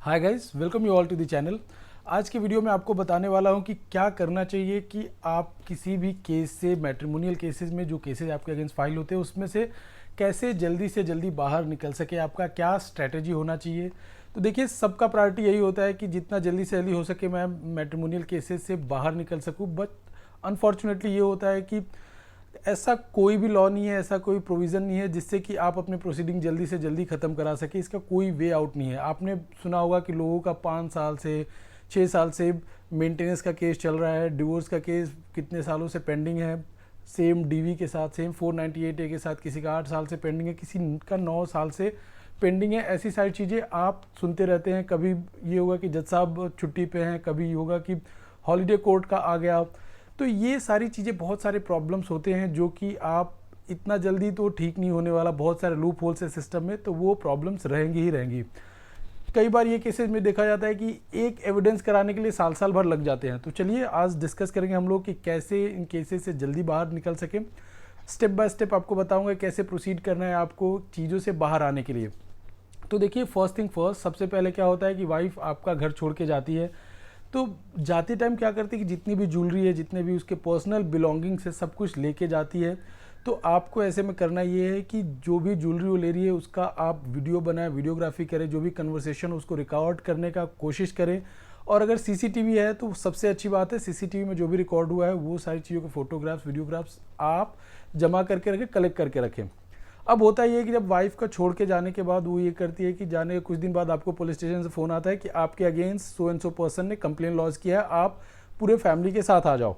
Hi guys, welcome you all to the channel. आज की video में आपको बताने वाला हूं कि क्या करना चाहिए कि आप किसी भी केस से, मैट्रिमोनियल केसेस में जो केसेस आपके अगेंस्ट फाइल होते हैं उसमें से कैसे जल्दी से जल्दी बाहर निकल सके, आपका क्या स्ट्रैटेजी होना चाहिए। तो देखिए, सबका प्रायोरिटी यही होता है कि जितना जल्दी से जल्दी हो सके मैं मैट्रिमोनियल केसेस से बाहर निकल सकूँ, बट अनफॉर्चुनेटली ये होता है कि ऐसा कोई भी लॉ नहीं है, ऐसा कोई प्रोविज़न नहीं है जिससे कि आप अपने प्रोसीडिंग जल्दी से जल्दी ख़त्म करा सके। इसका कोई वे आउट नहीं है। आपने सुना होगा कि लोगों का 5 साल से 6 साल से मेंटेनेंस का केस चल रहा है, डिवोर्स का केस कितने सालों से पेंडिंग है, सेम डीवी के साथ, सेम 498A के साथ किसी का 8 साल से पेंडिंग है, किसी का 9 साल से पेंडिंग है। ऐसी सारी चीज़ें आप सुनते रहते हैं। कभी ये होगा कि जज साहब छुट्टी पे हैं, कभी ये होगा कि हॉलीडे कोर्ट का आ गया। तो ये सारी चीज़ें, बहुत सारे प्रॉब्लम्स होते हैं जो कि आप इतना जल्दी तो ठीक नहीं होने वाला। बहुत सारे लूप होल्स है सिस्टम में, तो वो प्रॉब्लम्स रहेंगी ही रहेंगी। कई बार ये केसेस में देखा जाता है कि एक एविडेंस कराने के लिए साल साल भर लग जाते हैं। तो चलिए आज डिस्कस करेंगे हम लोग कि कैसे इन केसेस से जल्दी बाहर निकल सकें। स्टेप बाय स्टेप आपको बताऊंगा कैसे प्रोसीड करना है आपको चीज़ों से बाहर आने के लिए। तो देखिए, फर्स्ट थिंग फर्स्ट, सबसे पहले क्या होता है कि वाइफ आपका घर छोड़ के जाती है। तो जाते टाइम क्या करती है कि जितनी भी ज्वेलरी है, जितने भी उसके पर्सनल बिलोंगिंग्स है, सब कुछ लेके जाती है। तो आपको ऐसे में करना ये है कि जो भी ज्वेलरी वो ले रही है उसका आप वीडियो बनाएं, वीडियोग्राफी करें, जो भी कन्वर्सेशन उसको रिकॉर्ड करने का कोशिश करें। और अगर सीसीटीवी है तो सबसे अच्छी बात है, सीसीटीवी में जो भी रिकॉर्ड हुआ है वो सारी चीज़ों के फोटोग्राफ्स, वीडियोग्राफ्स आप जमा करके रखें, कलेक्ट करके रखें। अब होता ये है कि जब वाइफ का छोड़ के जाने के बाद वो ये करती है कि जाने के कुछ दिन बाद आपको पुलिस स्टेशन से फ़ोन आता है कि आपके against so and so person ने कंप्लेन लॉन्च किया है, आप पूरे फैमिली के साथ आ जाओ।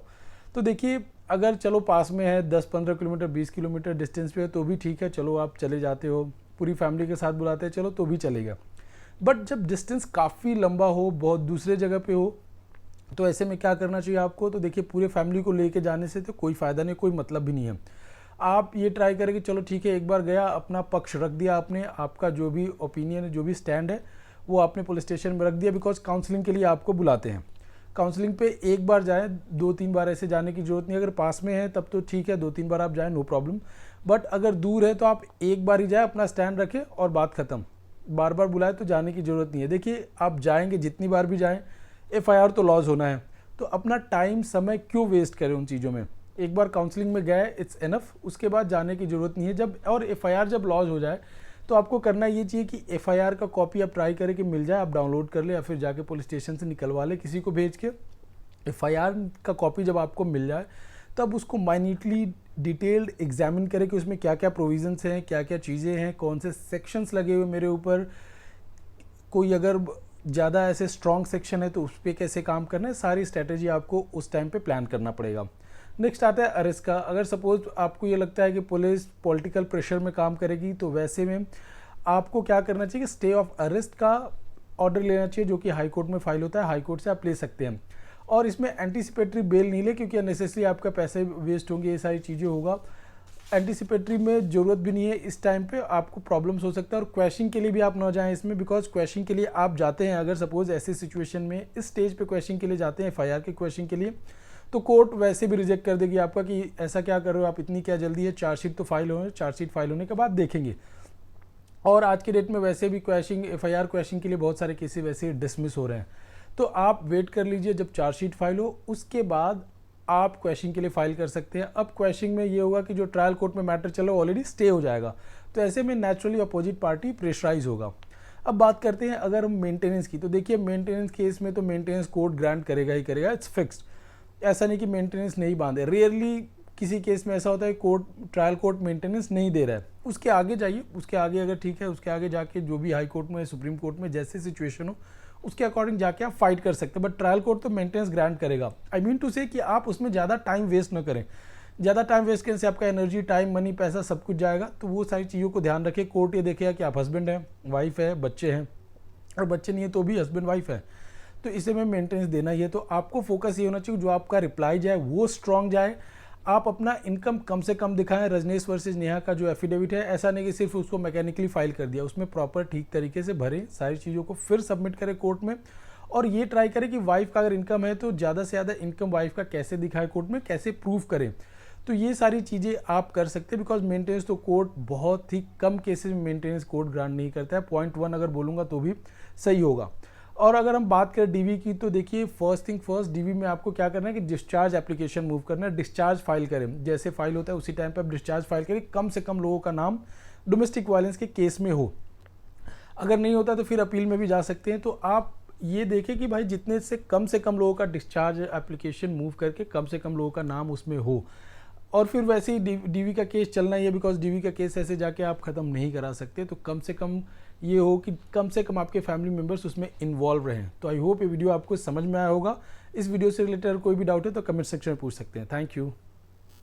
तो देखिए, अगर चलो पास में है, 10-15 किलोमीटर 20 किलोमीटर डिस्टेंस पे है तो भी ठीक है, चलो आप चले जाते हो, पूरी फैमिली के साथ बुलाते हैं, चलो तो भी चलेगा। बट जब डिस्टेंस काफ़ी लंबा हो, बहुत दूसरे जगह पे हो, तो ऐसे में क्या करना चाहिए आपको। तो देखिए, पूरे फैमिली को लेके जाने से तो कोई फ़ायदा नहीं, कोई मतलब भी नहीं है। आप ये ट्राई करें कि चलो ठीक है, एक बार गया, अपना पक्ष रख दिया आपने, आपका जो भी ओपिनियन है, जो भी स्टैंड है वो आपने पुलिस स्टेशन में रख दिया। बिकॉज काउंसलिंग के लिए आपको बुलाते हैं। काउंसलिंग पे एक बार जाएं, 2-3 बार ऐसे जाने की जरूरत नहीं। अगर पास में है तब तो ठीक है, 2-3 बार आप जाएं, नो प्रॉब्लम। बट अगर दूर है तो आप एक बार ही जाए, अपना स्टैंड रखें और बात खत्म। बार बार बुलाए तो जाने की ज़रूरत नहीं है। देखिए, आप जाएंगे, जितनी बार भी जाएं, FIR तो लॉस होना है। तो अपना टाइम, समय क्यों वेस्ट करें उन चीज़ों में। एक बार काउंसलिंग में गए, इट्स एनफ, उसके बाद जाने की ज़रूरत नहीं है। जब और FIR जब लॉस हो जाए तो आपको करना ये चाहिए कि FIR का कॉपी आप ट्राई करें कि मिल जाए, आप डाउनलोड कर ले या फिर जाके पुलिस स्टेशन से निकलवा ले किसी को भेज के। FIR का कॉपी जब आपको मिल जाए तब उसको माइन्यूटली डिटेल्ड एग्जामिन करें कि उसमें क्या क्या प्रोविजंस हैं, क्या क्या चीज़ें हैं, कौन से सेक्शंस लगे हुए मेरे ऊपर, कोई अगर ज़्यादा ऐसे स्ट्रॉन्ग सेक्शन है तो उस पर कैसे काम करना है। सारी स्ट्रैटेजी आपको उस टाइम पे प्लान करना पड़ेगा। नेक्स्ट आता है अरेस्ट का। अगर सपोज आपको ये लगता है कि पुलिस पॉलिटिकल प्रेशर में काम करेगी तो वैसे में आपको क्या करना चाहिए, स्टे ऑफ अरेस्ट का ऑर्डर लेना चाहिए, जो कि हाई कोर्ट में फाइल होता है। हाई कोर्ट से आप ले सकते हैं। और इसमें एंटीसिपेटरी बेल नहीं ले, क्योंकि अननेसेसरी आपका पैसे वेस्ट होंगे, ये सारी चीज़ें होगा। एंटीसिपेटरी में ज़रूरत भी नहीं है। इस टाइम पे आपको प्रॉब्लम्स हो सकता है। और क्वैशिंग के लिए भी आप ना जाएं इसमें, बिकॉज क्वैशिंग के लिए आप जाते हैं, अगर सपोज ऐसी सिचुएशन में इस स्टेज पे क्वैशिंग के लिए जाते हैं, FIR के क्वैशिंग के लिए, तो कोर्ट वैसे भी रिजेक्ट कर देगी आपका कि ऐसा क्या कर रहे हो आप, इतनी क्या जल्दी है, चार्जशीट तो फाइल हो, चार्जशीट फाइल होने के बाद देखेंगे। और आज के डेट में वैसे भी क्वैशिंग, FIR क्वैशिंग के लिए बहुत सारे केसेस वैसे ही डिसमिस हो रहे हैं। तो आप वेट कर लीजिए जब चार्जशीट फाइल हो, उसके बाद आप क्वैशिंग के लिए फाइल कर सकते हैं। अब क्वैशिंग में ये होगा कि जो ट्रायल कोर्ट में मैटर चला वो ऑलरेडी स्टे हो जाएगा। तो ऐसे में नेचुरली अपोजिट पार्टी प्रेशराइज होगा। अब बात करते हैं अगर हम मेंटेनेंस की। तो देखिए, मेंटेनेंस केस में तो मेंटेनेंस कोर्ट ग्रांट करेगा ही करेगा, इट्स फिक्स्ड। ऐसा नहीं कि मेंटेनेंस नहीं बांधे। रेयरली किसी केस में ऐसा होता है कोर्ट, ट्रायल कोर्ट मेंटेनेंस नहीं दे रहा है, उसके आगे जाइए, उसके आगे अगर ठीक है, उसके आगे जाके जो भी हाई कोर्ट में, सुप्रीम कोर्ट में जैसे सिचुएशन हो उसके अकॉर्डिंग जाके आप फाइट कर सकते हैं। बट ट्रायल कोर्ट तो मेंटेनेंस ग्रांट करेगा। आई मीन टू से कि आप उसमें ज़्यादा टाइम वेस्ट ना करें। ज़्यादा टाइम वेस्ट करने से आपका एनर्जी, टाइम, मनी, पैसा सब कुछ जाएगा। तो वो सारी चीज़ों को ध्यान रखें। कोर्ट ये देखेगा कि आप हस्बैंड हैं, वाइफ है, बच्चे हैं, और बच्चे नहीं है तो भी हस्बैंड वाइफ है, तो इसे में मेंटेनेंस देना ही है। तो आपको फोकस ये होना चाहिए, जो आपका रिप्लाई जाए वो स्ट्रॉन्ग जाए। आप अपना इनकम कम से कम दिखाएं। रजनीश वर्सेस नेहा का जो एफिडेविट है, ऐसा नहीं कि सिर्फ उसको मैकेनिकली फाइल कर दिया, उसमें प्रॉपर ठीक तरीके से भरें, सारी चीज़ों को फिर सबमिट करें कोर्ट में। और ये ट्राई करें कि वाइफ का अगर इनकम है तो ज़्यादा से ज़्यादा इनकम वाइफ का कैसे दिखाए कोर्ट में, कैसे प्रूव करें। तो ये सारी चीज़ें आप कर सकते हैं। बिकॉज मेंटेनेंस तो कोर्ट बहुत ही कम केसेस में मेंटेनेंस कोर्ट ग्रांट नहीं करता है। 0.1 अगर बोलूँगा तो भी सही होगा। और अगर हम बात करें डीवी की, तो देखिए फर्स्ट थिंग फर्स्ट, डीवी में आपको क्या करना है कि डिस्चार्ज एप्लीकेशन मूव करना है, डिस्चार्ज फाइल करें। जैसे फाइल होता है उसी टाइम पे आप डिस्चार्ज फाइल करें, कम से कम लोगों का नाम डोमेस्टिक वायलेंस के केस में हो। अगर नहीं होता तो फिर अपील में भी जा सकते हैं। तो आप ये देखें कि भाई जितने से कम लोगों का डिस्चार्ज एप्लीकेशन मूव करके कम से कम लोगों का नाम उसमें हो। और फिर वैसे ही डीवी का केस चलना ही है, बिकॉज डीवी का केस ऐसे जाके आप ख़त्म नहीं करा सकते। तो कम से कम ये हो कि कम से कम आपके फैमिली मेम्बर्स उसमें इन्वॉल्व रहें। तो आई होप ये वीडियो आपको समझ में आया होगा। इस वीडियो से रिलेटेड कोई भी डाउट है तो कमेंट सेक्शन में पूछ सकते हैं। Thank you.